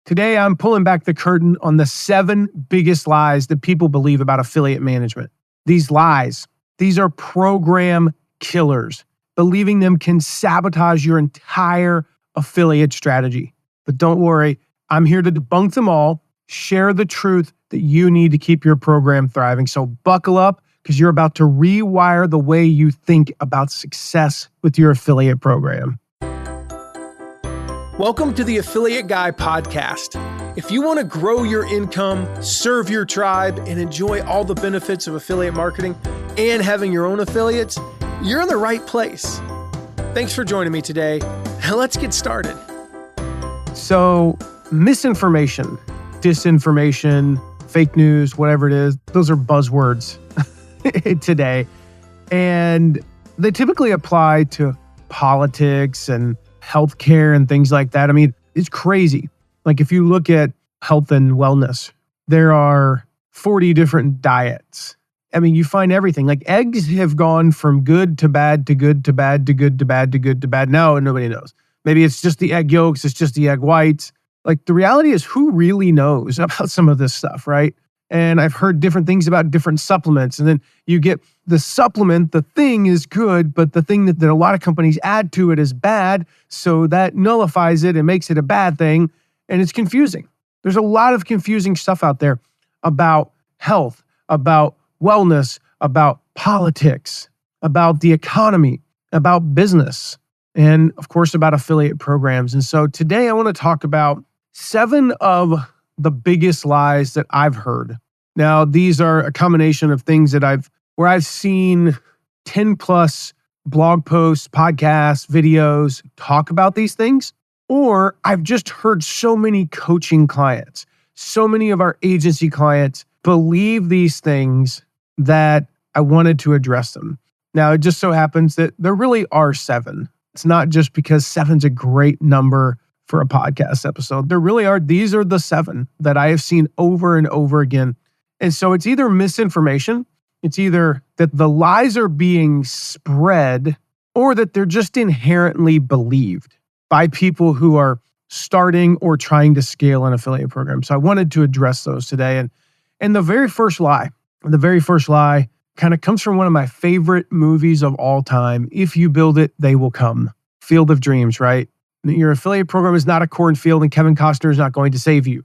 Today, I'm pulling back the curtain on the 7 biggest lies that people believe about affiliate management. These lies, these are program killers. Believing them can sabotage your entire affiliate strategy. But don't worry, I'm here to debunk them all, share the truth that you need to keep your program thriving. So buckle up, because you're about to rewire the way you think about success with your affiliate program. Welcome to the Affiliate Guy podcast. If you want to grow your income, serve your tribe, and enjoy all the benefits of affiliate marketing and having your own affiliates, you're in the right place. Thanks for joining me today. Let's get started. So, misinformation, disinformation, fake news, whatever it is, those are buzzwords today. And they typically apply to politics and healthcare and things like that. I mean, it's crazy. Like if you look at health and wellness, there are 40 different diets. I mean, you find everything. Like eggs have gone from good to bad to good to bad to good to bad to good to bad. Now nobody knows. Maybe it's just the egg yolks, it's just the egg whites. Like the reality is, who really knows about some of this stuff, right? And I've heard different things about different supplements. And then you get the supplement, the thing is good, but the thing that a lot of companies add to it is bad. So that nullifies it and makes it a bad thing. And it's confusing. There's a lot of confusing stuff out there about health, about wellness, about politics, about the economy, about business, and of course about affiliate programs. And so today I want to talk about 7 of the biggest lies that I've heard. Now, these are a combination of things that I've seen 10 plus blog posts, podcasts, videos talk about these things, or I've just heard so many coaching clients, so many of our agency clients believe these things that I wanted to address them. Now, it just so happens that there really are 7. It's not just because 7's a great number for a podcast episode. There really are. These are the 7 that I have seen over and over again. And so it's either misinformation, it's either that the lies are being spread, or that they're just inherently believed by people who are starting or trying to scale an affiliate program. So I wanted to address those today. And the very first lie kind of comes from one of my favorite movies of all time. If you build it, they will come. Field of Dreams, right? Your affiliate program is not a cornfield and Kevin Costner is not going to save you.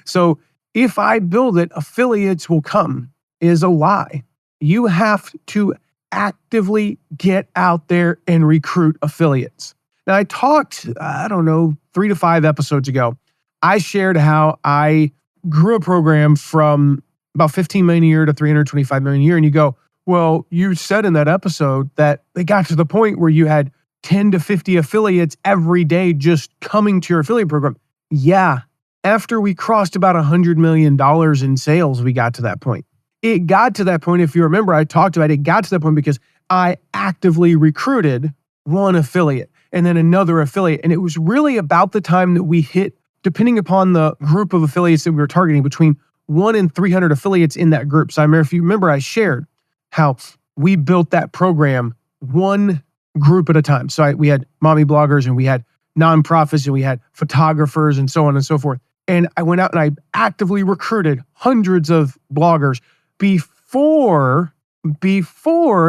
So if I build it, affiliates will come is a lie. You have to actively get out there and recruit affiliates. Now I talked, 3 to 5 episodes ago, I shared how I grew a program from about 15 million a year to 325 million a year. And you go, well, you said in that episode that they got to the point where you had 10 to 50 affiliates every day just coming to your affiliate program. Yeah. After we crossed about $100 million in sales, we got to that point. It got to that point, if you remember, I talked about it got to that point because I actively recruited one affiliate and then another affiliate. And it was really about the time that we hit, depending upon the group of affiliates that we were targeting, between 1 and 300 affiliates in that group. So if you remember, I shared how we built that program one group at a time. So we had mommy bloggers and we had nonprofits and we had photographers and so on and so forth. And I went out and I actively recruited hundreds of bloggers before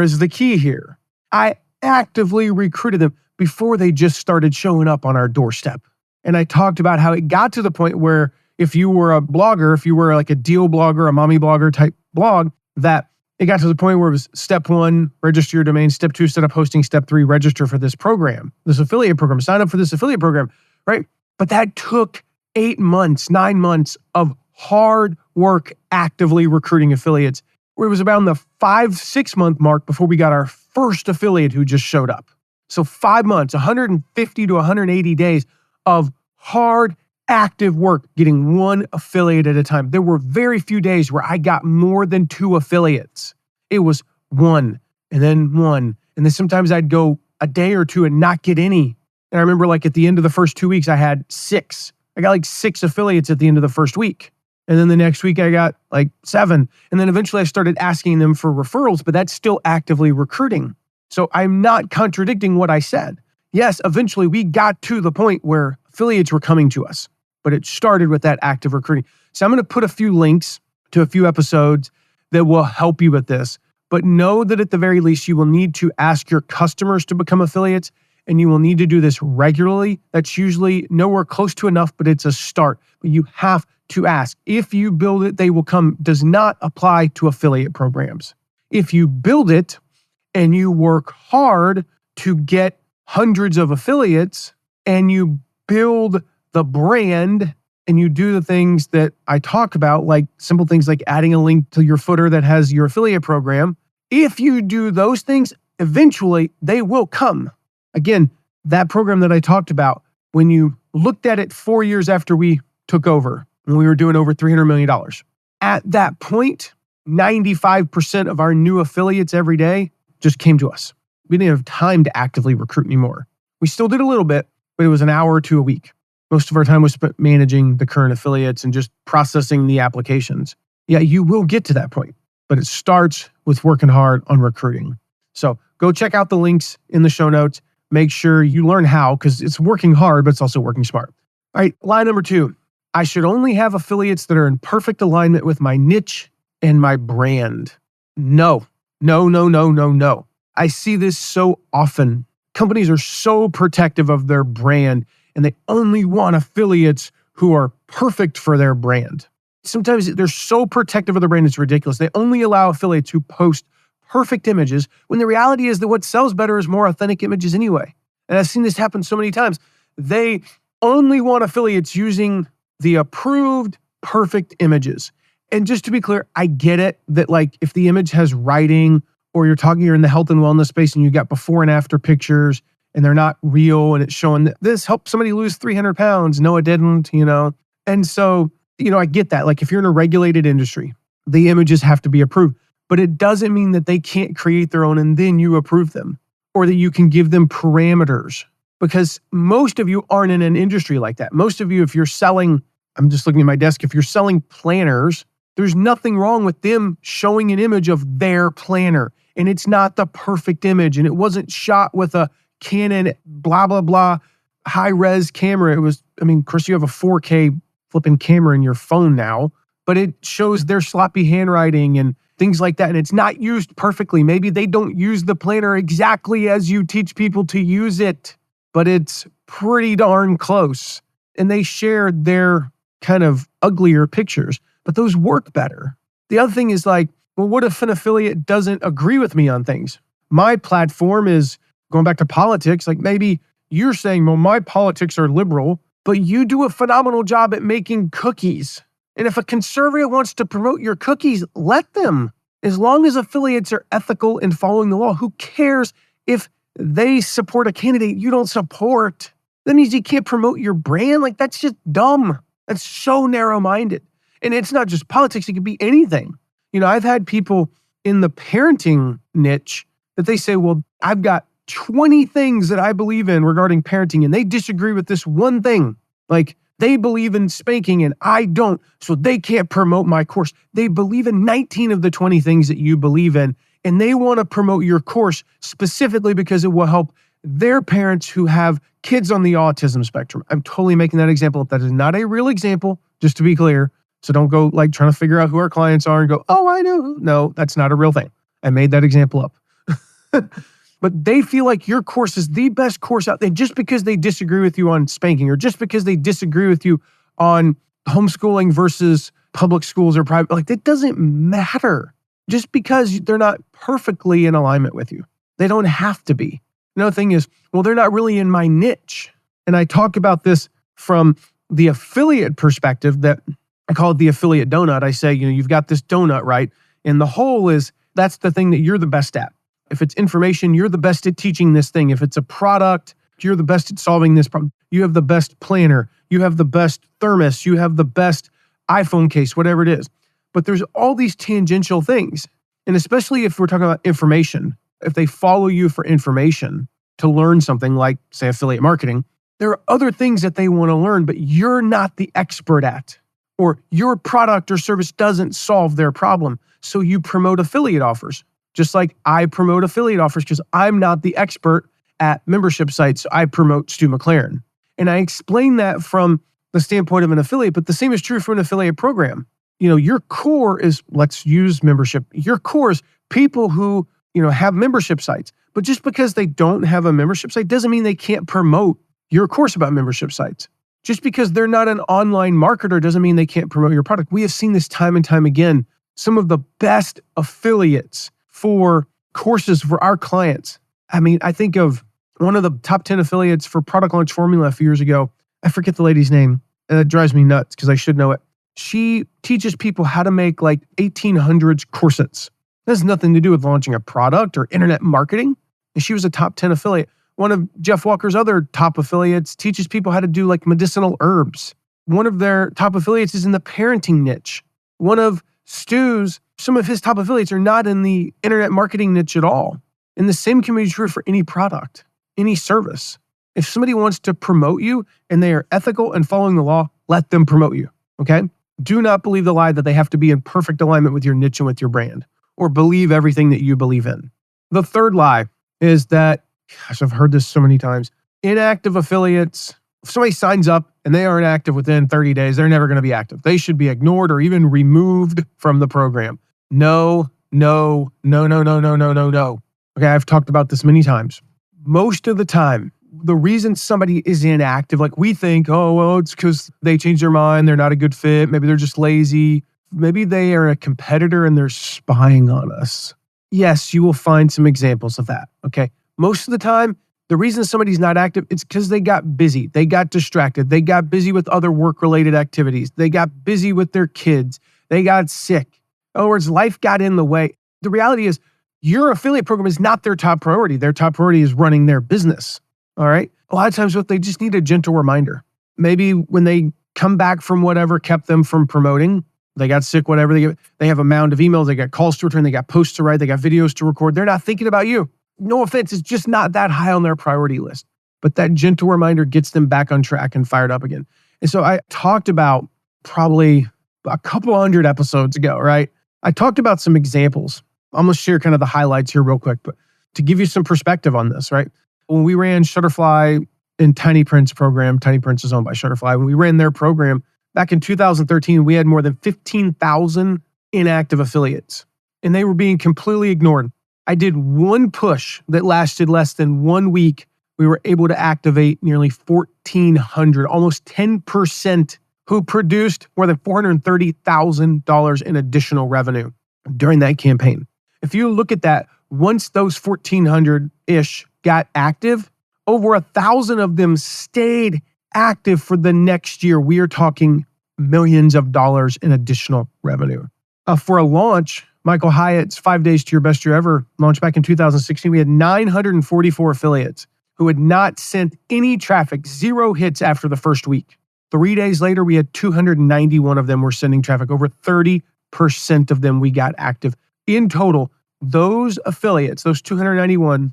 is the key here. I actively recruited them before they just started showing up on our doorstep. And I talked about how it got to the point where if you were a blogger, if you were like a deal blogger, a mommy blogger type blog, that it got to the point where it was step 1, register your domain, step 2, set up hosting, step 3, register for this program, this affiliate program, sign up for this affiliate program, right? But that took 8 months, 9 months of hard work actively recruiting affiliates, where it was around the 5-6 month mark before we got our first affiliate who just showed up. So 5 months, 150 to 180 days of hard active work, getting one affiliate at a time. There were very few days where I got more than 2 affiliates. It was 1 and then 1. And then sometimes I'd go a day or 2 and not get any. And I remember like at the end of the first 2 weeks, I had 6. I got like 6 affiliates at the end of the first week. And then the next week I got like 7. And then eventually I started asking them for referrals, but that's still actively recruiting. So I'm not contradicting what I said. Yes, eventually we got to the point where affiliates were coming to us. but it started with that active recruiting. So I'm going to put a few links to a few episodes that will help you with this. But know that at the very least, you will need to ask your customers to become affiliates, and you will need to do this regularly. That's usually nowhere close to enough, but it's a start. But you have to ask. If you build it, they will come does not apply to affiliate programs. If you build it and you work hard to get hundreds of affiliates and you build the brand and you do the things that I talk about, like simple things like adding a link to your footer that has your affiliate program, if you do those things, eventually they will come. Again, that program that I talked about, when you looked at it 4 years after we took over, when we were doing over $300 million, at that point, 95% of our new affiliates every day just came to us. We didn't have time to actively recruit anymore. We still did a little bit, but it was an hour or two a week. Most of our time was spent managing the current affiliates and just processing the applications. Yeah, you will get to that point, but it starts with working hard on recruiting. So go check out the links in the show notes. Make sure you learn how, because it's working hard, but it's also working smart. All right, line number 2. I should only have affiliates that are in perfect alignment with my niche and my brand. No. I see this so often. Companies are so protective of their brand, and they only want affiliates who are perfect for their brand. Sometimes they're so protective of their brand, it's ridiculous. They only allow affiliates who post perfect images, when the reality is that what sells better is more authentic images anyway. And I've seen this happen so many times. They only want affiliates using the approved perfect images. And just to be clear, I get it that like if the image has writing, or you're in the health and wellness space and you got before and after pictures and they're not real and it's showing that this helped somebody lose 300 pounds. No, it didn't, And so, I get that. Like if you're in a regulated industry, the images have to be approved. But it doesn't mean that they can't create their own and then you approve them, or that you can give them parameters, because most of you aren't in an industry like that. Most of you, if you're selling, I'm just looking at my desk, if you're selling planners, there's nothing wrong with them showing an image of their planner, and it's not the perfect image, and it wasn't shot with a Canon blah, blah, blah high-res camera. It was, of course you have a 4K flipping camera in your phone now, but it shows their sloppy handwriting and things like that. And it's not used perfectly. Maybe they don't use the planner exactly as you teach people to use it, but it's pretty darn close. And they share their kind of uglier pictures, but those work better. The other thing is like, well, what if an affiliate doesn't agree with me on things? My platform is going back to politics. Like maybe you're saying, well, my politics are liberal, but you do a phenomenal job at making cookies. And if a conservative wants to promote your cookies, let them. As long as affiliates are ethical and following the law, who cares if they support a candidate you don't support? That means you can't promote your brand. Like that's just dumb. That's so narrow-minded. And it's not just politics, it could be anything. I've had people in the parenting niche that they say, well, I've got 20 things that I believe in regarding parenting, and they disagree with this one thing. Like, they believe in spanking and I don't, so they can't promote my course. They believe in 19 of the 20 things that you believe in, and they want to promote your course specifically because it will help their parents who have kids on the autism spectrum. I'm totally making that example up. That is not a real example, just to be clear. So don't go like trying to figure out who our clients are and go, oh, I know. No, that's not a real thing. I made that example up. But they feel like your course is the best course out there just because they disagree with you on spanking, or just because they disagree with you on homeschooling versus public schools or private. Like, it doesn't matter just because they're not perfectly in alignment with you. They don't have to be. Another thing is, well, they're not really in my niche. And I talk about this from the affiliate perspective, that I call it the affiliate donut. I say, you've got this donut, right? And the whole is, that's the thing that you're the best at. If it's information, you're the best at teaching this thing. If it's a product, you're the best at solving this problem. You have the best planner. You have the best thermos. You have the best iPhone case, whatever it is. But there's all these tangential things. And especially if we're talking about information, if they follow you for information to learn something like, say, affiliate marketing, there are other things that they want to learn, but you're not the expert at, or your product or service doesn't solve their problem. So you promote affiliate offers. Just like I promote affiliate offers because I'm not the expert at membership sites. I promote Stu McLaren. And I explain that from the standpoint of an affiliate, but the same is true for an affiliate program. Your core is, let's use membership. Your core is people who, have membership sites. But just because they don't have a membership site doesn't mean they can't promote your course about membership sites. Just because they're not an online marketer doesn't mean they can't promote your product. We have seen this time and time again. Some of the best affiliates for courses for our clients. I think of one of the top 10 affiliates for Product Launch Formula a few years ago. I forget the lady's name. And it drives me nuts because I should know it. She teaches people how to make like 1800s corsets. It has nothing to do with launching a product or internet marketing. And she was a top 10 affiliate. One of Jeff Walker's other top affiliates teaches people how to do like medicinal herbs. One of their top affiliates is in the parenting niche. One of Stu's, some of his top affiliates are not in the internet marketing niche at all. And the same can be true for any product, any service. If somebody wants to promote you and they are ethical and following the law, let them promote you, okay? Do not believe the lie that they have to be in perfect alignment with your niche and with your brand, or believe everything that you believe in. The third lie is that, gosh, I've heard this so many times, inactive affiliates, if somebody signs up and they aren't active within 30 days, they're never going to be active. They should be ignored or even removed from the program. No. Okay, I've talked about this many times. Most of the time, the reason somebody is inactive, like we think, it's because they changed their mind, they're not a good fit, maybe they're just lazy, maybe they are a competitor and they're spying on us. Yes, you will find some examples of that, okay? Most of the time, the reason somebody's not active, it's because they got busy, they got distracted, they got busy with other work-related activities, they got busy with their kids, they got sick. In other words, life got in the way. The reality is, your affiliate program is not their top priority. Their top priority is running their business. All right. A lot of times what they just need a gentle reminder. Maybe when they come back from whatever kept them from promoting, they got sick, whatever, they have a mound of emails, they got calls to return, they got posts to write, they got videos to record. They're not thinking about you. No offense, it's just not that high on their priority list. But that gentle reminder gets them back on track and fired up again. And so I talked about probably a couple hundred episodes ago, right? I talked about some examples. I'm going to share kind of the highlights here real quick, but to give you some perspective on this, right? When we ran Shutterfly in Tiny Prince program, Tiny Prince is owned by Shutterfly. When we ran their program back in 2013, we had more than 15,000 inactive affiliates, and they were being completely ignored. I did one push that lasted less than 1 week. We were able to activate nearly 1,400, almost 10%, who produced more than $430,000 in additional revenue during that campaign. If you look at that, once those 1,400-ish got active, over 1,000 of them stayed active for the next year. We are talking millions of dollars in additional revenue. For a launch, Michael Hyatt's 5 Days to Your Best Year Ever launched back in 2016. We had 944 affiliates who had not sent any traffic, 0 hits after the first week. 3 days later, we had 291 of them were sending traffic. Over 30% of them we got active. In total, those affiliates, those 291,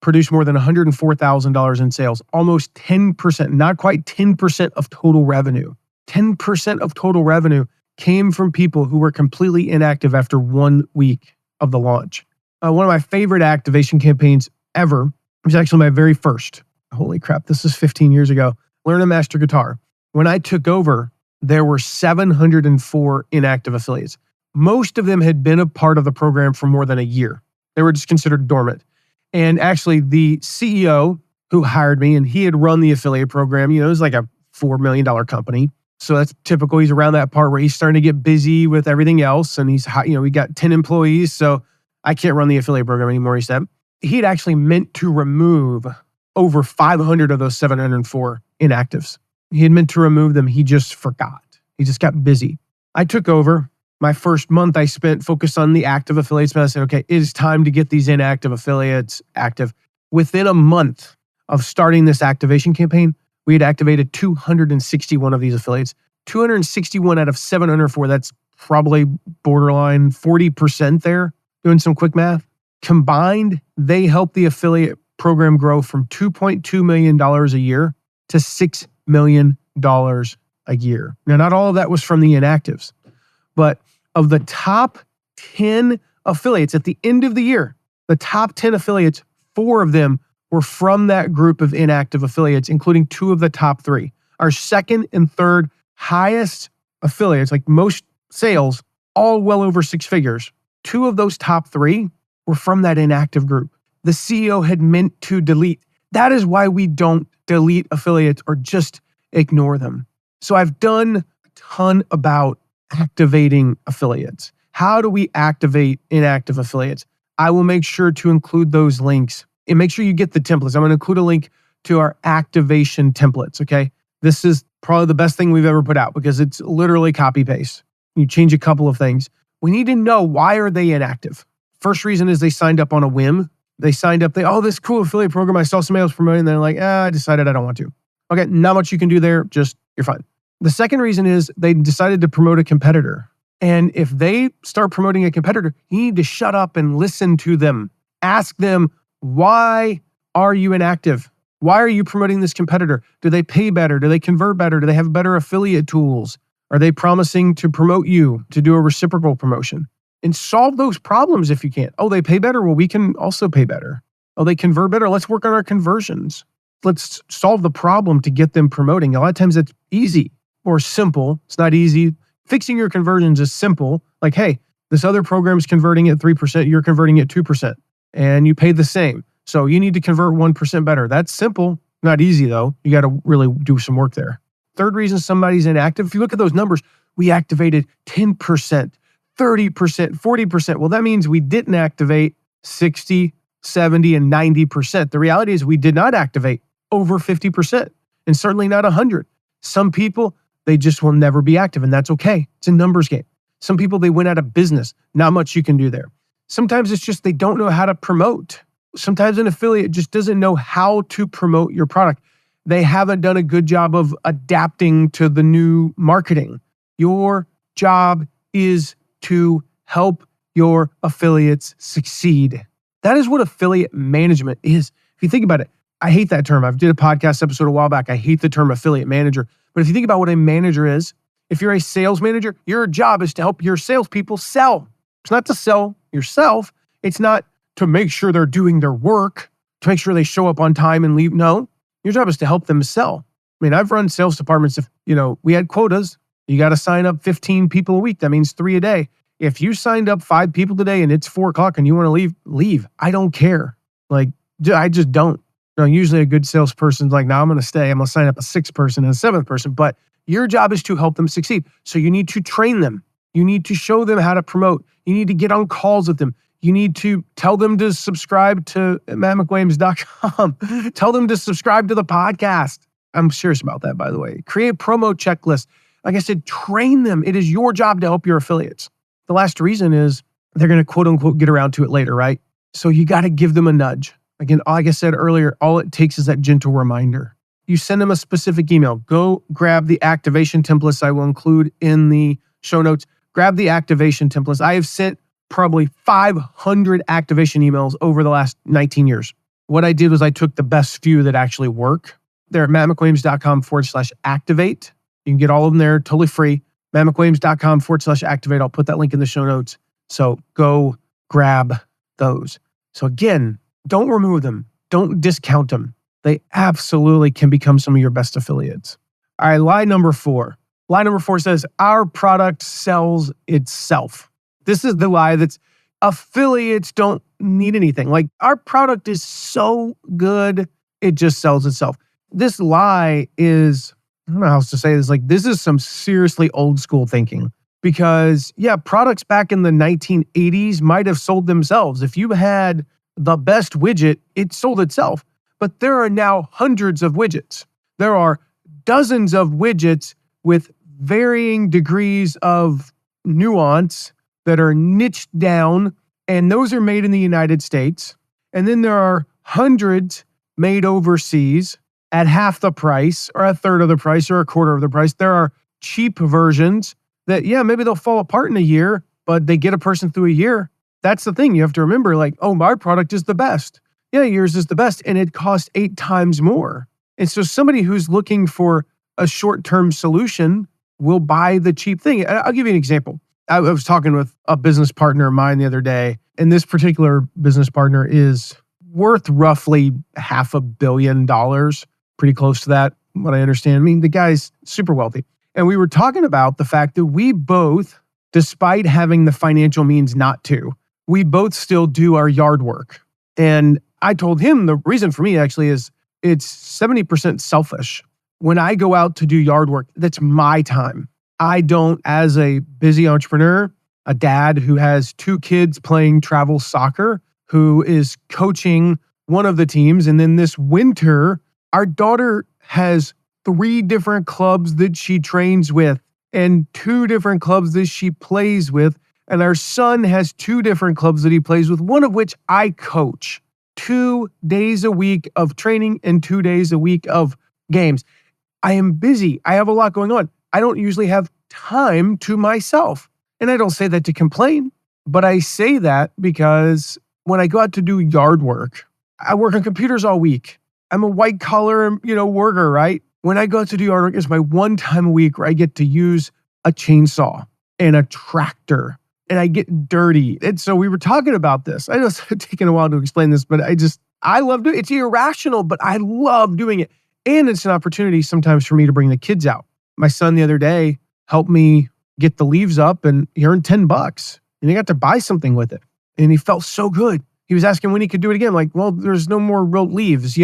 produced more than $104,000 in sales, almost 10%, not quite 10% of total revenue. 10% of total revenue came from people who were completely inactive after 1 week of the launch. One of my favorite activation campaigns ever was actually my very first. Holy crap, this is 15 years ago. Learn to Master Guitar. When I took over, there were 704 inactive affiliates. Most of them had been a part of the program for more than a year. They were just considered dormant. And actually, the CEO who hired me, and he had run the affiliate program, it was like a $4 million company. So that's typical. He's around that part where he's starting to get busy with everything else. And he's, we got 10 employees, so I can't run the affiliate program anymore, he said. He'd actually meant to remove over 500 of those 704 inactives. He had meant to remove them. He just forgot. He just got busy. I took over. My first month I spent focused on the active affiliates. But I said, okay, it is time to get these inactive affiliates active. Within a month of starting this activation campaign, we had activated 261 of these affiliates. 261 out of 704, that's probably borderline 40% there, doing some quick math. Combined, they helped the affiliate program grow from $2.2 million a year to $6 million a year. Now, not all of that was from the inactives, but of the top 10 affiliates at the end of the year, the top 10 affiliates, 4 of them were from that group of inactive affiliates, including 2 of the top 3. Our second and third highest affiliates, like most sales, all well over six figures. Two of those top three were from that inactive group. The CEO had meant to delete. That is why we don't delete affiliates or just ignore them. So I've done a ton about activating affiliates. How do we activate inactive affiliates? I will make sure to include those links and make sure you get the templates. I'm going to include a link to our activation templates, okay? This is probably the best thing we've ever put out because it's literally copy paste. You change a couple of things. We need to know, why are they inactive? First reason is they signed up on a whim. They signed up, this cool affiliate program, I saw somebody else promoting, and they're like, I decided I don't want to. Okay, not much you can do there, just you're fine. The second reason is they decided to promote a competitor. And if they start promoting a competitor, you need to shut up and listen to them. Ask them, why are you inactive? Why are you promoting this competitor? Do they pay better? Do they convert better? Do they have better affiliate tools? Are they promising to promote you, to do a reciprocal promotion? And solve those problems if you can. Oh, they pay better? Well, we can also pay better. Oh, they convert better? Let's work on our conversions. Let's solve the problem to get them promoting. A lot of times it's easy or simple. It's not easy. Fixing your conversions is simple. Like, hey, this other program is converting at 3%, you're converting at 2%, and you pay the same. So you need to convert 1% better. That's simple. Not easy though. You got to really do some work there. Third reason somebody's inactive, if you look at those numbers, we activated 10%. 30%, 40%. Well, that means we didn't activate 60, 70, and 90%. The reality is we did not activate over 50%, and certainly not 100. Some people, they just will never be active, and that's okay. It's a numbers game. Some people, they went out of business. Not much you can do there. Sometimes it's just they don't know how to promote. Sometimes an affiliate just doesn't know how to promote your product. They haven't done a good job of adapting to the new marketing. Your job is to help your affiliates succeed. That is what affiliate management is. If you think about it, I hate that term. I did a podcast episode a while back. I hate the term affiliate manager. But if you think about what a manager is, if you're a sales manager, your job is to help your salespeople sell. It's not to sell yourself. It's not to make sure they're doing their work, to make sure they show up on time and leave. No, your job is to help them sell. I mean, I've run sales departments. If, we had quotas, you got to sign up 15 people a week. That means 3 a day. If you signed up 5 people today and it's 4 o'clock and you want to leave. I don't care. Like, I just don't. Usually a good salesperson's like, I'm going to stay. I'm going to sign up a 6th person and a 7th person. But your job is to help them succeed. So you need to train them. You need to show them how to promote. You need to get on calls with them. You need to tell them to subscribe to mattmcwilliams.com. Tell them to subscribe to the podcast. I'm serious about that, by the way. Create promo checklists. Like I said, train them. It is your job to help your affiliates. The last reason is they're going to quote unquote get around to it later, right? So you got to give them a nudge. Again, like I said earlier, all it takes is that gentle reminder. You send them a specific email. Go grab the activation templates I will include in the show notes. Grab the activation templates. I have sent probably 500 activation emails over the last 19 years. What I did was I took the best few that actually work. They're at mattmcwilliams.com/activate. You can get all of them there totally free. mattmcwilliams.com/activate. I'll put that link in the show notes. So go grab those. So again, don't remove them. Don't discount them. They absolutely can become some of your best affiliates. All right, lie number 4. Lie number 4 says, our product sells itself. This is the lie that's affiliates don't need anything. Like, our product is so good, it just sells itself. This lie is, I don't know how else to say this, like, this is some seriously old school thinking. Because, products back in the 1980s might have sold themselves. If you had the best widget, it sold itself. But there are now hundreds of widgets. There are dozens of widgets with varying degrees of nuance that are niched down, and those are made in the United States. And then there are hundreds made overseas at half the price, or a third of the price, or a quarter of the price. There are cheap versions that, maybe they'll fall apart in a year, but they get a person through a year. That's the thing. You have to remember, like, oh, my product is the best. Yeah, yours is the best, and it costs 8 times more. And so somebody who's looking for a short-term solution will buy the cheap thing. I'll give you an example. I was talking with a business partner of mine the other day, and this particular business partner is worth roughly $500 million, pretty close to that. what I understand. I mean, the guy's super wealthy. And we were talking about the fact that we both, despite having the financial means not to, we both still do our yard work. And I told him the reason for me actually is it's 70% selfish. When I go out to do yard work, that's my time. I don't, as a busy entrepreneur, a dad who has 2 kids playing travel soccer, who is coaching one of the teams. And then this winter, our daughter has 3 different clubs that she trains with and 2 different clubs that she plays with. And our son has 2 different clubs that he plays with, one of which I coach. 2 days a week of training and 2 days a week of games. I am busy. I have a lot going on. I don't usually have time to myself. And I don't say that to complain, but I say that because when I go out to do yard work, I work on computers all week. I'm a white collar, worker, right? When I go out to do yard work, it's my one time a week where I get to use a chainsaw and a tractor and I get dirty. And so we were talking about this. I know it's taking a while to explain this, but I love doing it. It's irrational, but I love doing it. And it's an opportunity sometimes for me to bring the kids out. My son the other day helped me get the leaves up and he earned $10 and he got to buy something with it. And he felt so good. He was asking when he could do it again. Like, well, there's no more real leaves,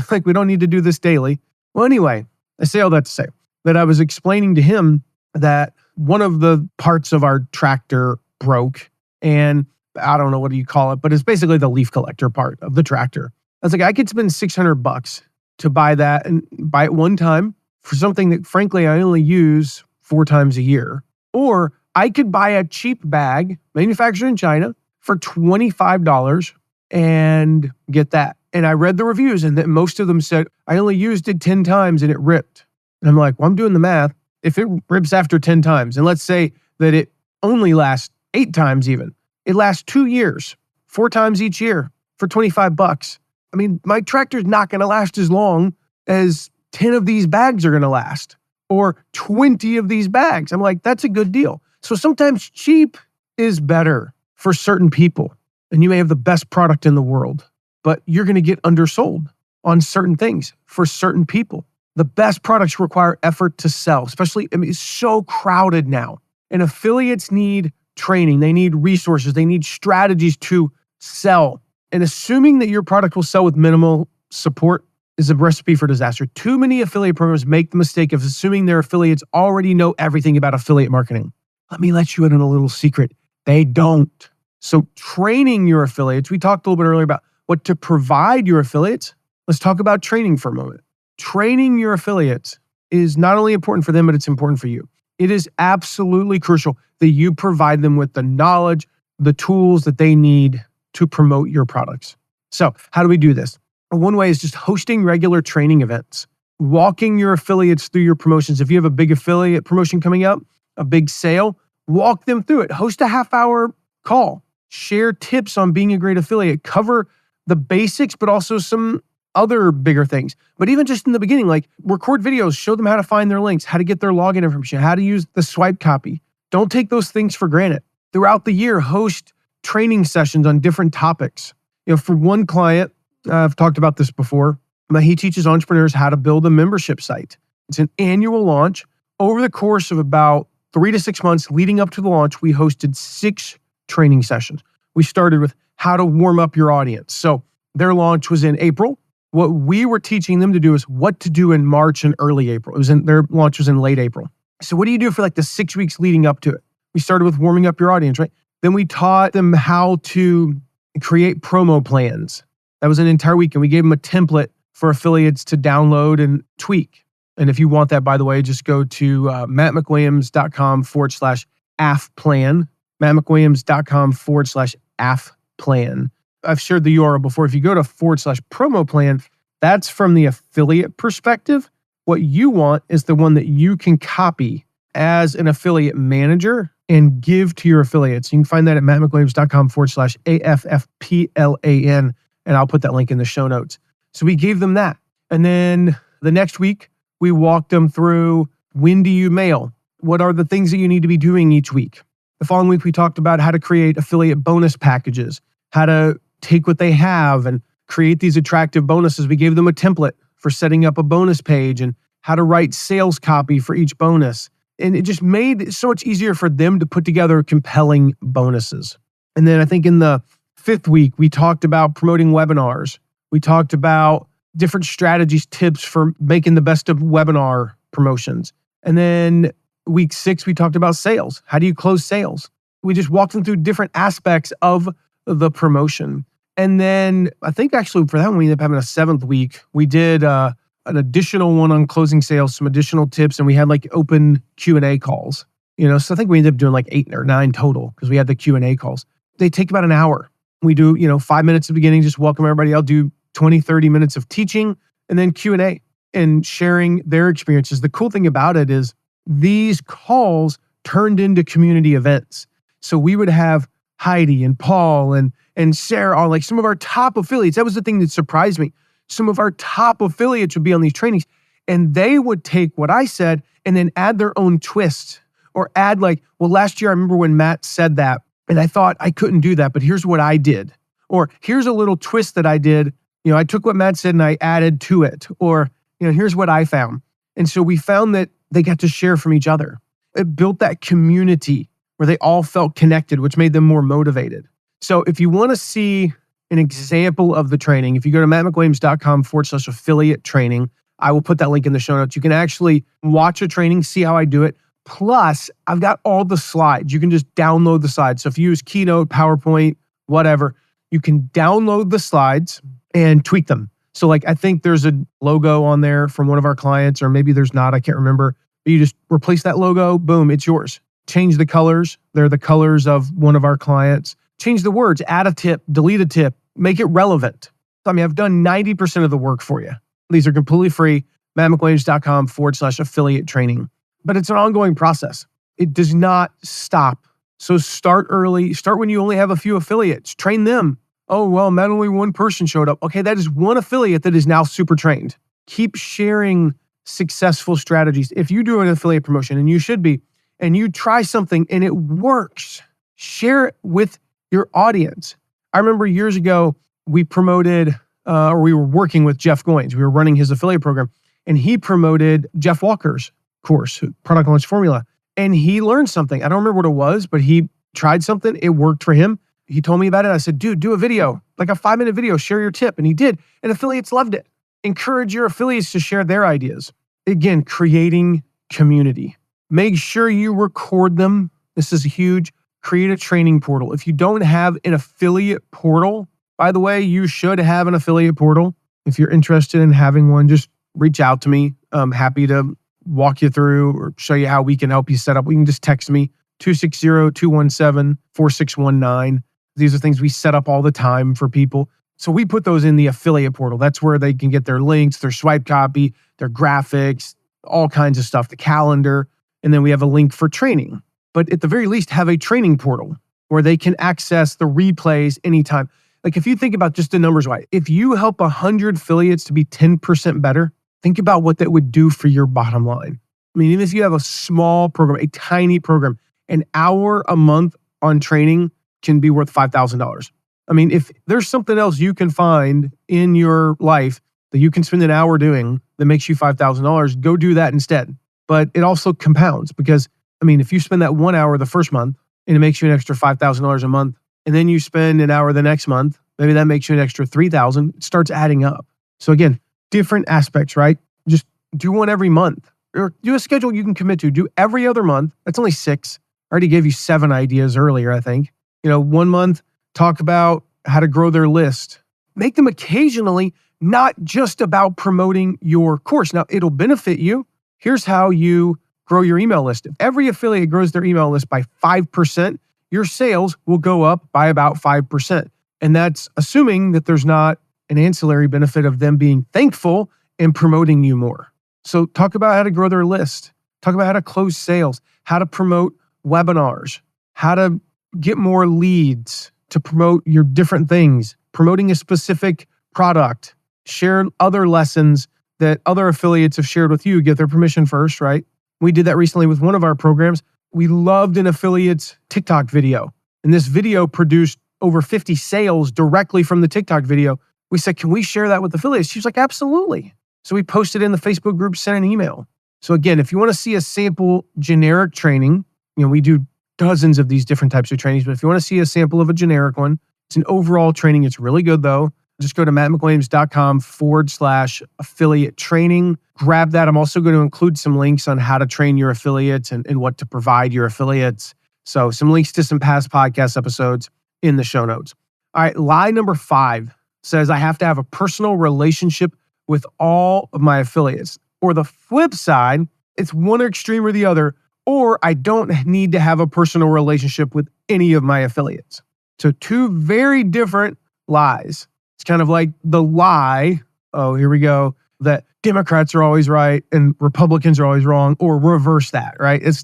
like we don't need to do this daily. Well, anyway, I say all that to say that I was explaining to him that one of the parts of our tractor broke and I don't know what do you call it, but it's basically the leaf collector part of the tractor. I was like, I could spend $600 to buy that and buy it one time for something that frankly I only use 4 times a year. Or I could buy a cheap bag manufactured in China for $25 and get that. And I read the reviews and that most of them said, I only used it 10 times and it ripped. And I'm like, well, I'm doing the math. If it rips after 10 times, and let's say that it only lasts 8 times even, it lasts 2 years, 4 times each year for $25. I mean, my tractor's not going to last as long as 10 of these bags are going to last or 20 of these bags. I'm like, that's a good deal. So sometimes cheap is better for certain people. And you may have the best product in the world, but you're going to get undersold on certain things for certain people. The best products require effort to sell, especially, it's so crowded now. And affiliates need training. They need resources. They need strategies to sell. And assuming that your product will sell with minimal support is a recipe for disaster. Too many affiliate programs make the mistake of assuming their affiliates already know everything about affiliate marketing. Let me let you in on a little secret. They don't. So training your affiliates, we talked a little bit earlier about what to provide your affiliates. Let's talk about training for a moment. Training your affiliates is not only important for them, but it's important for you. It is absolutely crucial that you provide them with the knowledge, the tools that they need to promote your products. So how do we do this? One way is just hosting regular training events, walking your affiliates through your promotions. If you have a big affiliate promotion coming up, a big sale, walk them through it. Host a half-hour call. Share tips on being a great affiliate. Cover the basics, but also some other bigger things. But even just in the beginning, like record videos, show them how to find their links, how to get their login information, how to use the swipe copy. Don't take those things for granted. Throughout the year, host training sessions on different topics. For one client, I've talked about this before, but he teaches entrepreneurs how to build a membership site. It's an annual launch. Over the course of about 3 to 6 months leading up to the launch, we hosted 6 training sessions. We started with how to warm up your audience. So their launch was in April. What we were teaching them to do is what to do in March and early April. Their launch was in late April. So what do you do for like the 6 weeks leading up to it? We started with warming up your audience, right? Then we taught them how to create promo plans. That was an entire week. And we gave them a template for affiliates to download and tweak. And if you want that, by the way, just go to mattmcwilliams.com/AF-plan, mattmcwilliams.com/AF-plan. I've shared the URL before. If you go to /promo plan, that's from the affiliate perspective. What you want is the one that you can copy as an affiliate manager and give to your affiliates. You can find that at mattmcwilliams.com/AFFPLAN. And I'll put that link in the show notes. So we gave them that. And then the next week, we walked them through when do you mail? What are the things that you need to be doing each week? The following week, we talked about how to create affiliate bonus packages, how to take what they have and create these attractive bonuses. We gave them a template for setting up a bonus page and how to write sales copy for each bonus. And it just made it so much easier for them to put together compelling bonuses. And then I think in the 5th week, we talked about promoting webinars. We talked about different strategies, tips for making the best of webinar promotions. And then week 6, we talked about sales. How do you close sales? We just walked them through different aspects of the promotion. And then I think actually for that one, we ended up having a 7th week. We did an additional one on closing sales, some additional tips, and we had like open Q&A calls. So I think we ended up doing like 8 or 9 total because we had the Q&A calls. They take about an hour. We do, 5 minutes at the beginning, just welcome everybody. I'll do 20, 30 minutes of teaching and then Q&A and sharing their experiences. The cool thing about it is these calls turned into community events. So we would have Heidi and Paul and Sarah on like some of our top affiliates. That was the thing that surprised me. Some of our top affiliates would be on these trainings and they would take what I said and then add their own twist or add like, well, last year I remember when Matt said that and I thought I couldn't do that, but here's what I did. Or here's a little twist that I did. I took what Matt said and I added to it. Or, here's what I found. And so we found that they got to share from each other. It built that community where they all felt connected, which made them more motivated. So if you want to see an example of the training, if you go to mattmcwilliams.com/affiliate training, I will put that link in the show notes. You can actually watch a training, see how I do it. Plus, I've got all the slides. You can just download the slides. So if you use Keynote, PowerPoint, whatever, you can download the slides and tweak them. So like, I think there's a logo on there from one of our clients, or maybe there's not, I can't remember. But you just replace that logo, boom, it's yours. Change the colors. They're the colors of one of our clients. Change the words, add a tip, delete a tip, make it relevant. I've done 90% of the work for you. These are completely free, mattmcwilliams.com/affiliate training. But it's an ongoing process. It does not stop. So start early. Start when you only have a few affiliates. Train them. Oh, well, not only one person showed up. Okay, that is one affiliate that is now super trained. Keep sharing successful strategies. If you do an affiliate promotion, and you should be, and you try something and it works, share it with your audience. I remember years ago, we promoted, or we were working with Jeff Goins. We were running his affiliate program, and he promoted Jeff Walker's course, Product Launch Formula. And he learned something. I don't remember what it was, but he tried something. It worked for him. He told me about it. I said, dude, do a video, like a 5-minute video, share your tip. And he did. And affiliates loved it. Encourage your affiliates to share their ideas. Again, creating community. Make sure you record them. This is huge. Create a training portal. If you don't have an affiliate portal, by the way, you should have an affiliate portal. If you're interested in having one, just reach out to me. I'm happy to walk you through or show you how we can help you set up. You can just text me, 260-217-4619. These are things we set up all the time for people. So we put those in the affiliate portal. That's where they can get their links, their swipe copy, their graphics, all kinds of stuff, the calendar. And then we have a link for training. But at the very least, have a training portal where they can access the replays anytime. Like if you think about just the numbers, right? If you help 100 affiliates to be 10% better, think about what that would do for your bottom line. I mean, even if you have a small program, a tiny program, an hour a month on training can be worth $5,000. I mean, if there's something else you can find in your life that you can spend an hour doing that makes you $5,000, go do that instead. But it also compounds because, I mean, if you spend that 1 hour the first month and it makes you an extra $5,000 a month, and then you spend an hour the next month, maybe that makes you an extra $3,000, it starts adding up. So again, different aspects, right? Just do one every month or do a schedule you can commit to. Do every other month. That's only 6. I already gave you 7 ideas earlier, I think. 1 month, talk about how to grow their list. Make them occasionally not just about promoting your course. Now, it'll benefit you. Here's how you grow your email list. If every affiliate grows their email list by 5%, your sales will go up by about 5%. And that's assuming that there's not an ancillary benefit of them being thankful and promoting you more. So talk about how to grow their list. Talk about how to close sales, how to promote webinars, how to get more leads to promote your different things, promoting a specific product, share other lessons that other affiliates have shared with you, get their permission first, right? We did that recently with one of our programs. We loved an affiliate's TikTok video. And this video produced over 50 sales directly from the TikTok video. We said, can we share that with affiliates? She was like, absolutely. So we posted in the Facebook group, sent an email. So again, if you want to see a sample generic training, we do dozens of these different types of trainings, but if you want to see a sample of a generic one, it's an overall training. It's really good though. Just go to mattmcwilliams.com/affiliate training. Grab that. I'm also going to include some links on how to train your affiliates and what to provide your affiliates. So some links to some past podcast episodes in the show notes. All right, lie number 5 says I have to have a personal relationship with all of my affiliates. Or the flip side, it's one extreme or the other, or I don't need to have a personal relationship with any of my affiliates. So 2 very different lies. It's kind of like the lie, oh, here we go, that Democrats are always right and Republicans are always wrong, or reverse that, right? It's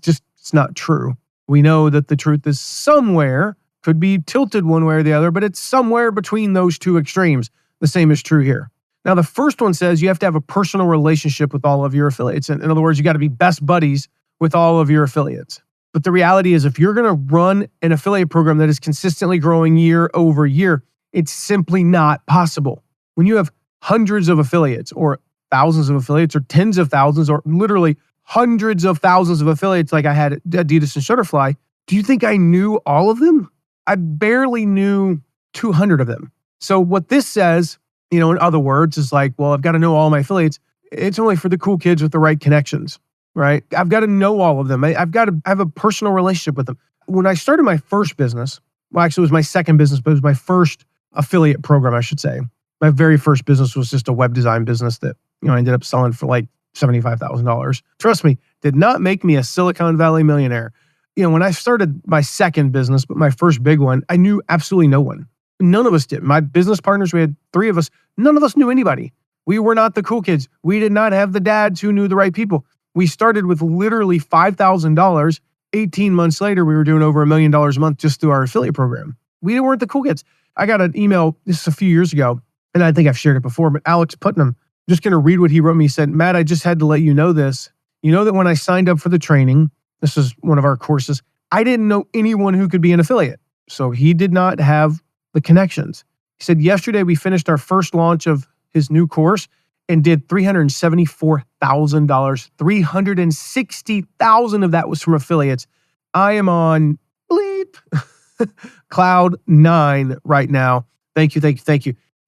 not true. We know that the truth is somewhere, could be tilted one way or the other, but it's somewhere between those 2 extremes. The same is true here. Now, the first one says you have to have a personal relationship with all of your affiliates. In other words, you got to be best buddies with all of your affiliates. But the reality is if you're going to run an affiliate program that is consistently growing year over year, it's simply not possible. When you have hundreds of affiliates or thousands of affiliates or tens of thousands or literally hundreds of thousands of affiliates like I had at Adidas and Shutterfly, do you think I knew all of them? I barely knew 200 of them. So what this says, in other words, is like, well, I've got to know all my affiliates. It's only for the cool kids with the right connections, right? I've got to know all of them. I've got to have a personal relationship with them. When I started my first business, well, actually it was my second business, but it was my first affiliate program, I should say. My very first business was just a web design business that, I ended up selling for like $75,000. Trust me, did not make me a Silicon Valley millionaire. When I started my second business, but my first big one, I knew absolutely no one. None of us did. My business partners, we had 3 of us. None of us knew anybody. We were not the cool kids. We did not have the dads who knew the right people. We started with literally $5,000. 18 months later, we were doing over $1 million a month just through our affiliate program. We weren't the cool kids. I got an email, this is a few years ago, and I think I've shared it before, but Alex Putnam, I'm just going to read what he wrote me. He said, Matt, I just had to let you know this. You know that when I signed up for the training, this is one of our courses, I didn't know anyone who could be an affiliate. So he did not have the connections. He said, yesterday we finished our first launch of his new course and did $374,000. $360,000 of that was from affiliates. I am on cloud 9 right now. Thank you.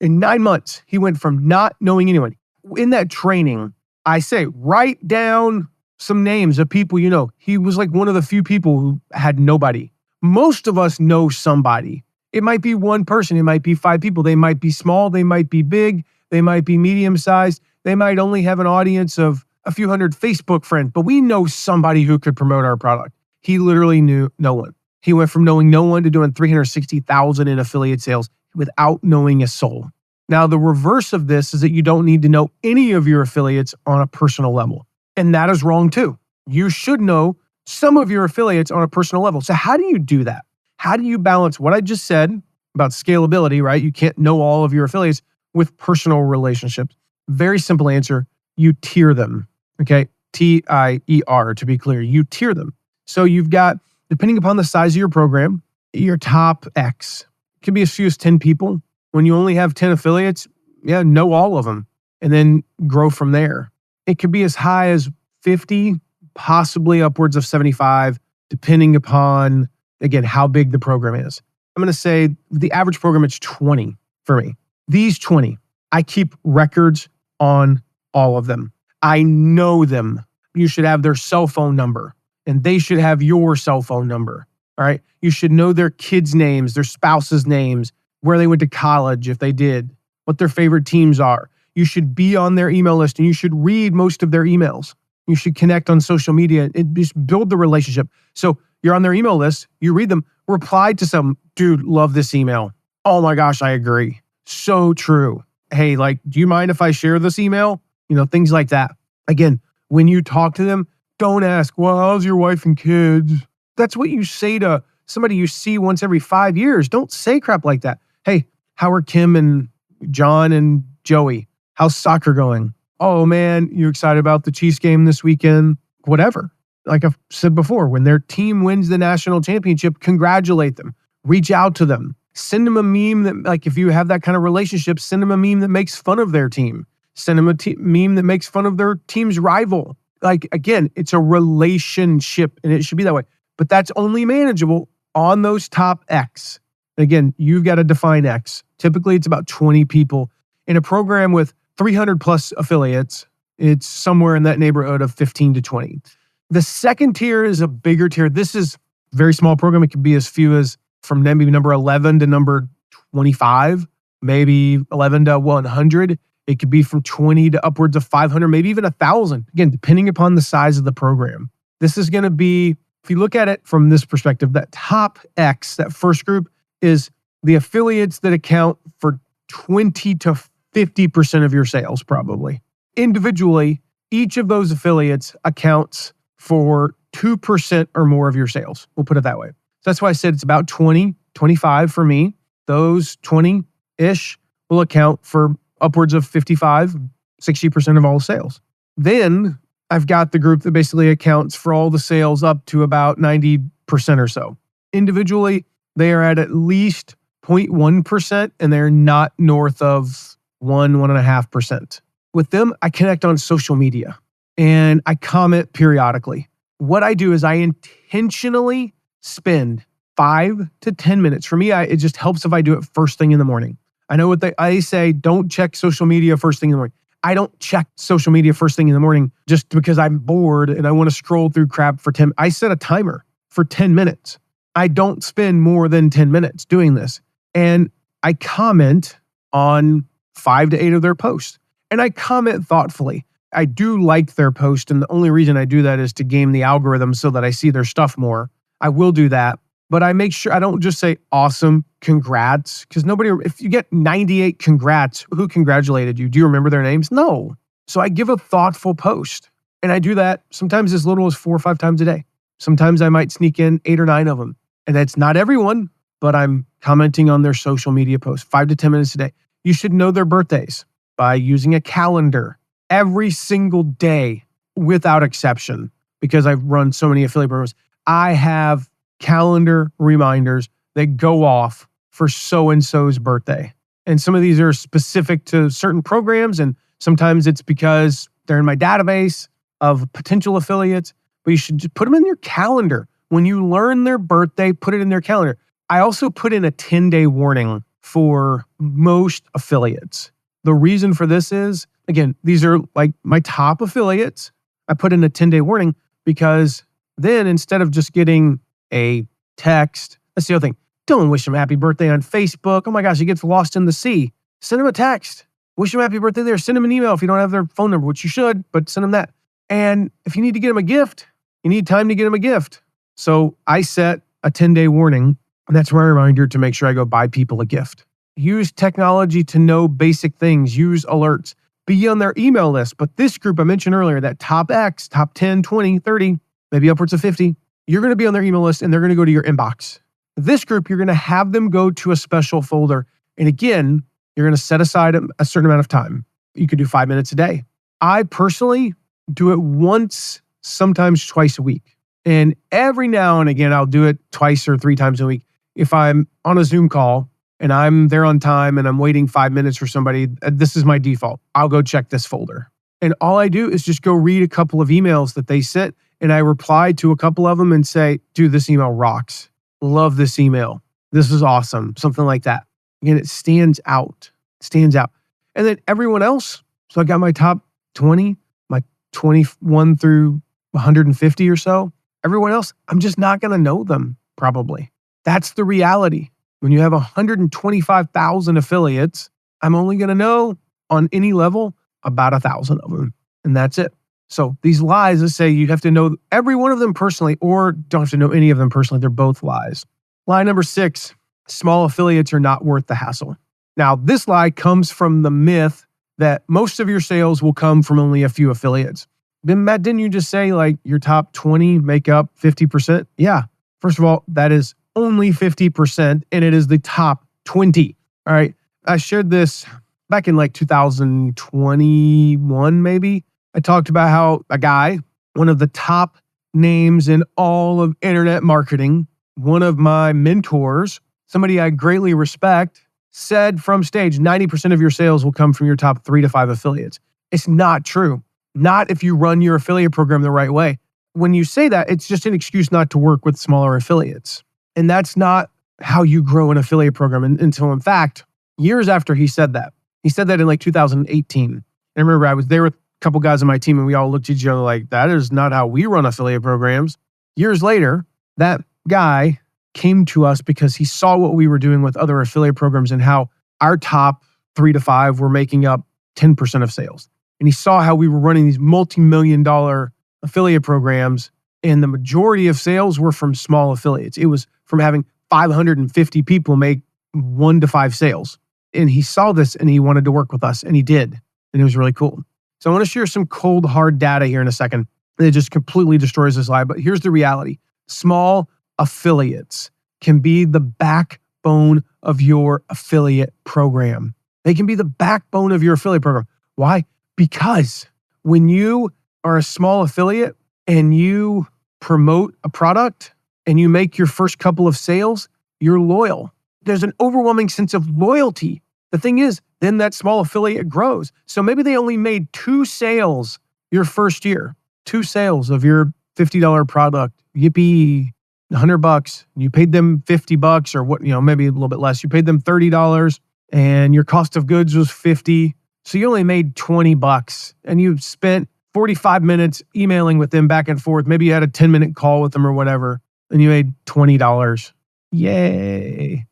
In 9 months, he went from not knowing anyone. In that training, I say, write down some names of people you know. He was like one of the few people who had nobody. Most of us know somebody. It might be one person. It might be 5 people. They might be small. They might be big. They might be medium-sized. They might only have an audience of a few hundred Facebook friends, but we know somebody who could promote our product. He literally knew no one. He went from knowing no one to doing $360,000 in affiliate sales without knowing a soul. Now, the reverse of this is that you don't need to know any of your affiliates on a personal level. And that is wrong too. You should know some of your affiliates on a personal level. So how do you do that? How do you balance what I just said about scalability, right? You can't know all of your affiliates with personal relationships. Very simple answer. You tier them, okay? TIER, to be clear. You tier them. So you've got, depending upon the size of your program, your top X. It could be as few as 10 people. When you only have 10 affiliates, know all of them and then grow from there. It could be as high as 50, possibly upwards of 75, depending upon, again, how big the program is. I'm going to say the average program, it's 20 for me. These 20, I keep records on all of them. I know them. You should have their cell phone number and they should have your cell phone number. All right. You should know their kids' names, their spouses' names, where they went to college, if they did, what their favorite teams are. You should be on their email list and you should read most of their emails. You should connect on social media and just build the relationship. So you're on their email list, you read them, reply to some, dude, love this email. Oh my gosh, I agree. So true. Hey, do you mind if I share this email? Things like that. Again, when you talk to them, don't ask, well, how's your wife and kids? That's what you say to somebody you see once every 5 years. Don't say crap like that. Hey, how are Kim and John and Joey? How's soccer going? Oh man, you excited about the Chiefs game this weekend? Whatever. Like I've said before, when their team wins the national championship, congratulate them. Reach out to them. Send them a meme that, if you have that kind of relationship, send them a meme that makes fun of their team. Send them a meme that makes fun of their team's rival. Like, again, it's a relationship and it should be that way. But that's only manageable on those top X. Again, you've got to define X. Typically, it's about 20 people. In a program with 300 plus affiliates, it's somewhere in that neighborhood of 15 to 20. The second tier is a bigger tier. This is a very small program. It can be as few as from maybe number 11 to number 25, maybe 11 to 100. It could be from 20 to upwards of 500, maybe even 1,000. Again, depending upon the size of the program. This is going to be, if you look at it from this perspective, that top X, that first group, is the affiliates that account for 20 to 50% of your sales, probably. Individually, each of those affiliates accounts for 2% or more of your sales. We'll put it that way. So that's why I said it's about 20, 25 for me. Those 20-ish will account for upwards of 55, 60% of all sales. Then I've got the group that basically accounts for all the sales up to about 90% or so. Individually, they are at least 0.1% and they're not north of 1.5%. With them, I connect on social media and I comment periodically. What I do is I intentionally spend 5 to 10 minutes. For me, it just helps if I do it first thing in the morning. I know what I say, don't check social media first thing in the morning. I don't check social media first thing in the morning just because I'm bored and I want to scroll through crap for 10. I set a timer for 10 minutes. I don't spend more than 10 minutes doing this. And I comment on 5 to 8 of their posts. And I comment thoughtfully. I do like their post. And the only reason I do that is to game the algorithm so that I see their stuff more. I will do that. But I make sure I don't just say awesome, congrats. Because if you get 98 congrats, who congratulated you? Do you remember their names? No. So I give a thoughtful post. And I do that sometimes as little as 4 or 5 times a day. Sometimes I might sneak in 8 or 9 of them. And that's not everyone, but I'm commenting on their social media posts 5 to 10 minutes a day. You should know their birthdays by using a calendar every single day without exception. Because I've run so many affiliate programs, I have calendar reminders that go off for so-and-so's birthday. And some of these are specific to certain programs, and sometimes it's because they're in my database of potential affiliates, but you should just put them in your calendar. When you learn their birthday, put it in their calendar. I also put in a 10-day warning for most affiliates. The reason for this is, again, these are like my top affiliates. I put in a 10-day warning because then instead of just getting a text, that's the other thing. Don't wish them happy birthday on Facebook. Oh my gosh, it gets lost in the sea. Send them a text. Wish them happy birthday there. Send them an email if you don't have their phone number, which you should, but send them that. And if you need to get them a gift, you need time to get them a gift. So I set a 10-day warning, and that's my reminder to make sure I go buy people a gift. Use technology to know basic things. Use alerts. Be on their email list. But this group I mentioned earlier, that top X, top 10, 20, 30, maybe upwards of 50, you're going to be on their email list and they're going to go to your inbox. This group, you're going to have them go to a special folder. And again, you're going to set aside a certain amount of time. You could do 5 minutes a day. I personally do it once, sometimes twice a week. And every now and again, I'll do it twice or 3 times a week. If I'm on a Zoom call and I'm there on time and I'm waiting 5 minutes for somebody, this is my default. I'll go check this folder. And all I do is just go read a couple of emails that they sent. And I reply to a couple of them and say, dude, this email rocks. Love this email. This is awesome. Something like that. Again, it stands out. And then everyone else. So I got my top 20, my 21 through 150 or so. Everyone else, I'm just not going to know them probably. That's the reality. When you have 125,000 affiliates, I'm only going to know on any level about 1,000 of them. And that's it. So these lies that say you have to know every one of them personally or don't have to know any of them personally, they're both lies. Lie number 6, small affiliates are not worth the hassle. Now, this lie comes from the myth that most of your sales will come from only a few affiliates. Then Matt, didn't you just say like your top 20 make up 50%? Yeah. First of all, that is only 50% and it is the top 20. All right. I shared this back in like 2021, maybe. I talked about how a guy, one of the top names in all of internet marketing, one of my mentors, somebody I greatly respect, said from stage, 90% of your sales will come from your top 3 to 5 affiliates. It's not true. Not if you run your affiliate program the right way. When you say that, it's just an excuse not to work with smaller affiliates. And that's not how you grow an affiliate program. Until, in fact, years after he said that in like 2018. And I remember I was there with a couple guys on my team and we all looked at each other like, that is not how we run affiliate programs. Years later, that guy came to us because he saw what we were doing with other affiliate programs and how our top 3 to 5 were making up 10% of sales. And he saw how we were running these multi-million-dollar affiliate programs, and the majority of sales were from small affiliates. It was from having 550 people make 1 to 5 sales. And he saw this and he wanted to work with us, and he did. And it was really cool. So I want to share some cold, hard data here in a second. It just completely destroys this lie. But here's the reality. Small affiliates can be the backbone of your affiliate program. They can be the backbone of your affiliate program. Why? Because when you are a small affiliate and you promote a product and you make your first couple of sales, you're loyal. There's an overwhelming sense of loyalty. The thing is, then that small affiliate grows. So maybe they only made 2 sales your first year, 2 sales of your $50 product. Yippee, $100. You paid them $50 or what, maybe a little bit less. You paid them $30 and your cost of goods was $50. So you only made $20 and you spent 45 minutes emailing with them back and forth. Maybe you had a 10-minute call with them or whatever, and you made $20. Yay.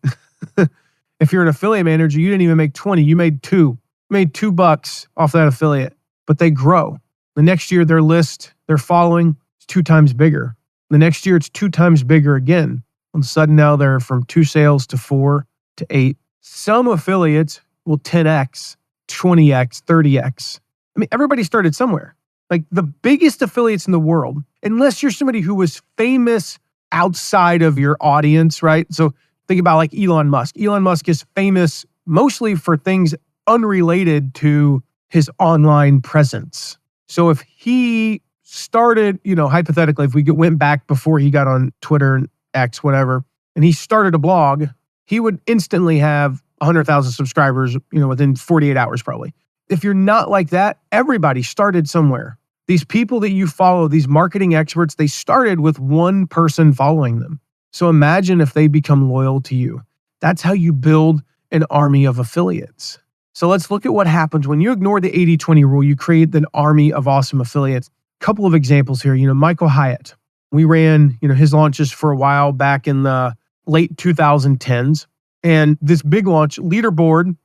If you're an affiliate manager, you didn't even make 20. You made 2. You made $2 off that affiliate, but they grow. The next year, their list, their following is 2 times bigger. The next year, it's 2 times bigger again. All of a sudden, now they're from 2 sales to 4 to 8. Some affiliates will 10x, 20x, 30x. I mean, everybody started somewhere. Like the biggest affiliates in the world, unless you're somebody who was famous outside of your audience, right? So think about like Elon Musk. Elon Musk is famous mostly for things unrelated to his online presence. So if he started, hypothetically, if we went back before he got on Twitter and X, whatever, and he started a blog, he would instantly have 100,000 subscribers, within 48 hours probably. If you're not like that, everybody started somewhere. These people that you follow, these marketing experts, they started with one person following them. So imagine if they become loyal to you. That's how you build an army of affiliates. So let's look at what happens when you ignore the 80-20 rule. You create an army of awesome affiliates. Couple of examples here. Michael Hyatt. We ran, his launches for a while back in the late 2010s. And this big launch, leaderboard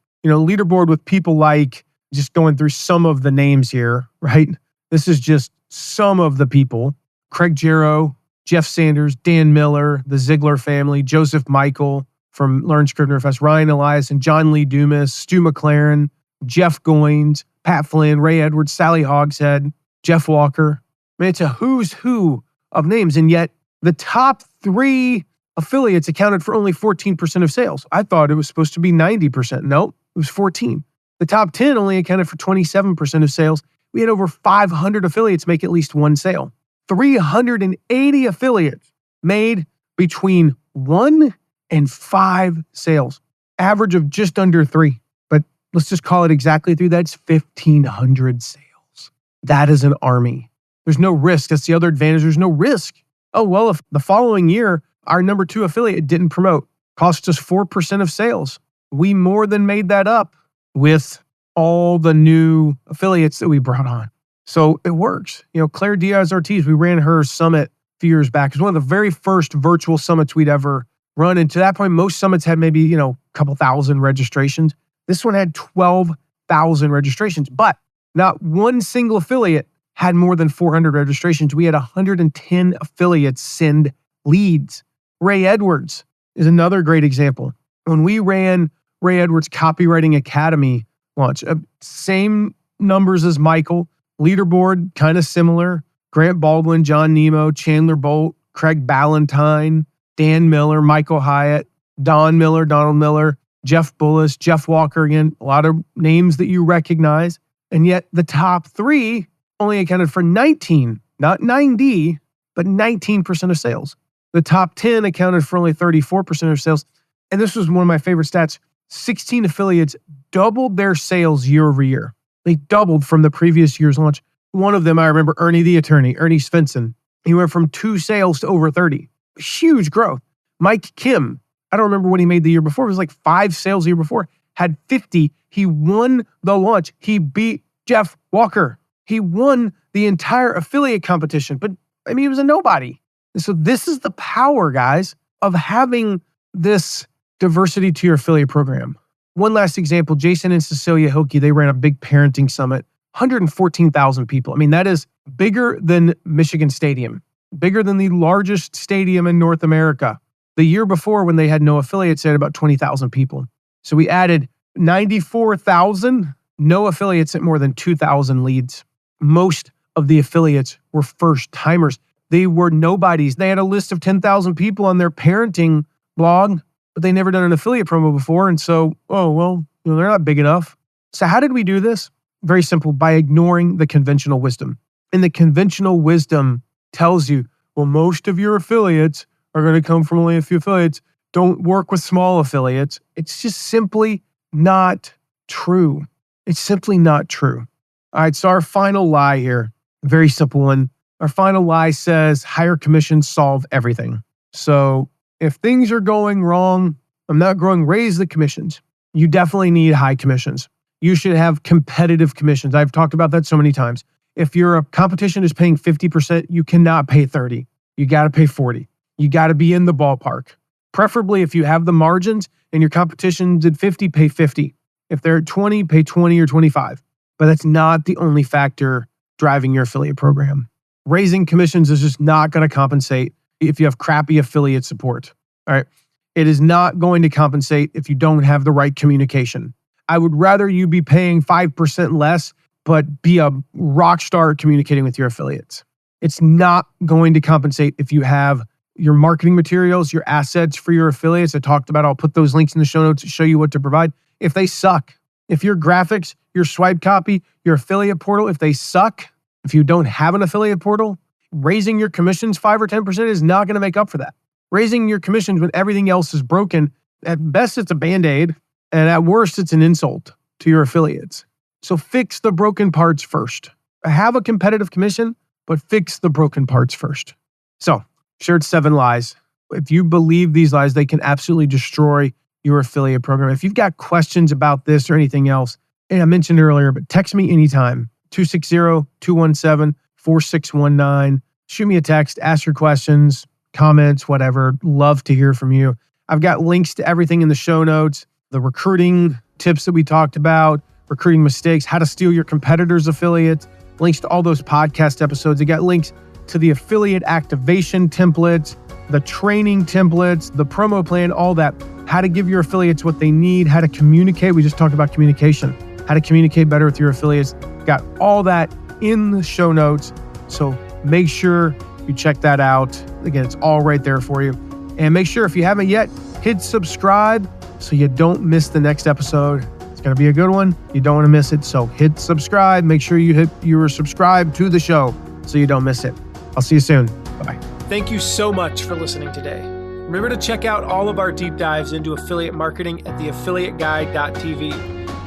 with people like, just going through some of the names here, right? This is just some of the people. Craig Jarrow, Jeff Sanders, Dan Miller, the Ziegler family, Joseph Michael from Learn Scrivener Fest, Ryan Eliason, John Lee Dumas, Stu McLaren, Jeff Goins, Pat Flynn, Ray Edwards, Sally Hogshead, Jeff Walker. I mean, it's a who's who of names. And yet the top 3 affiliates accounted for only 14% of sales. I thought it was supposed to be 90%. Nope, it was 14. The top 10 only accounted for 27% of sales. We had over 500 affiliates make at least 1 sale. 380 affiliates made between 1 and 5 sales. Average of just under 3. But let's just call it exactly 3. That's 1,500 sales. That is an army. There's no risk. That's the other advantage. There's no risk. Oh, well, if the following year, our number 2 affiliate didn't promote, cost us 4% of sales. We more than made that up with all the new affiliates that we brought on. So it works. Claire Diaz-Ortiz, we ran her summit a few years back. It was one of the very first virtual summits we'd ever run. And to that point, most summits had maybe, a couple thousand registrations. This one had 12,000 registrations, but not one single affiliate had more than 400 registrations. We had 110 affiliates send leads. Ray Edwards is another great example. When we ran Ray Edwards Copywriting Academy launch, same numbers as Michael, leaderboard kind of similar. Grant Baldwin, John Nemo, Chandler Bolt, Craig Ballantyne, Dan Miller, Michael Hyatt, Don Miller, Donald Miller, Jeff Bullis, Jeff Walker, again, a lot of names that you recognize. And yet the top 3 only accounted for 19, not 90, but 19% of sales. The top 10 accounted for only 34% of sales. And this was one of my favorite stats. 16 affiliates doubled their sales year over year. They doubled from the previous year's launch. One of them, I remember Ernie the attorney, Ernie Svensson. He went from 2 sales to over 30. Huge growth. Mike Kim, I don't remember what he made the year before. It was like 5 sales the year before. Had 50. He won the launch. He beat Jeff Walker. He won the entire affiliate competition. But I mean, he was a nobody. And so this is the power, guys, of having this diversity to your affiliate program. One last example, Jason and Cecilia Hilke, they ran a big parenting summit, 114,000 people. I mean, that is bigger than Michigan Stadium, bigger than the largest stadium in North America. The year before, when they had no affiliates, they had about 20,000 people. So we added 94,000, no affiliates at more than 2,000 leads. Most of the affiliates were first timers. They were nobodies. They had a list of 10,000 people on their parenting blog, but they never done an affiliate promo before. And so, they're not big enough. So how did we do this? Very simple, by ignoring the conventional wisdom. And the conventional wisdom tells you, well, most of your affiliates are going to come from only a few affiliates. Don't work with small affiliates. It's just simply not true. It's simply not true. All right, so our final lie here, very simple one. Our final lie says higher commissions solve everything. So if things are going wrong, I'm not growing, raise the commissions. You definitely need high commissions. You should have competitive commissions. I've talked about that so many times. If your competition is paying 50%, you cannot pay 30. You got to pay 40. You got to be in the ballpark. Preferably if you have the margins and your competition's at 50, pay 50. If they're at 20, pay 20 or 25. But that's not the only factor driving your affiliate program. Raising commissions is just not going to compensate if you have crappy affiliate support. All right. It is not going to compensate if you don't have the right communication. I would rather you be paying 5% less, but be a rock star communicating with your affiliates. It's not going to compensate if you have your marketing materials, your assets for your affiliates. I talked about, I'll put those links in the show notes to show you what to provide. If they suck, if your graphics, your swipe copy, your affiliate portal, if they suck, if you don't have an affiliate portal, raising your commissions 5 or 10% is not going to make up for that. Raising your commissions when everything else is broken, at best it's a Band-Aid, and at worst it's an insult to your affiliates. So fix the broken parts first. Have a competitive commission, but fix the broken parts first. So, shared 7 lies. If you believe these lies, they can absolutely destroy your affiliate program. If you've got questions about this or anything else, and I mentioned earlier, but text me anytime, 260-217-4619. Shoot me a text, ask your questions, comments, whatever. Love to hear from you. I've got links to everything in the show notes, the recruiting tips that we talked about, recruiting mistakes, how to steal your competitors' affiliates, links to all those podcast episodes. I got links to the affiliate activation templates, the training templates, the promo plan, all that. How to give your affiliates what they need, how to communicate. We just talked about communication, how to communicate better with your affiliates. Got all that in the show notes. So make sure you check that out. Again, it's all right there for you. And make sure if you haven't yet, hit subscribe so you don't miss the next episode. It's going to be a good one. You don't want to miss it. So hit subscribe. Make sure you are subscribed to the show so you don't miss it. I'll see you soon. Bye-bye. Thank you so much for listening today. Remember to check out all of our deep dives into affiliate marketing at theaffiliateguide.tv.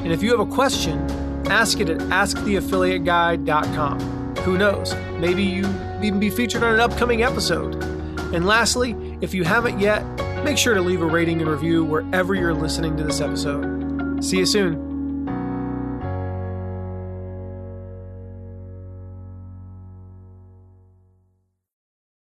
And if you have a question, ask it at asktheaffiliateguide.com. Who knows? Maybe you even be featured on an upcoming episode. And lastly, if you haven't yet, make sure to leave a rating and review wherever you're listening to this episode. See you soon.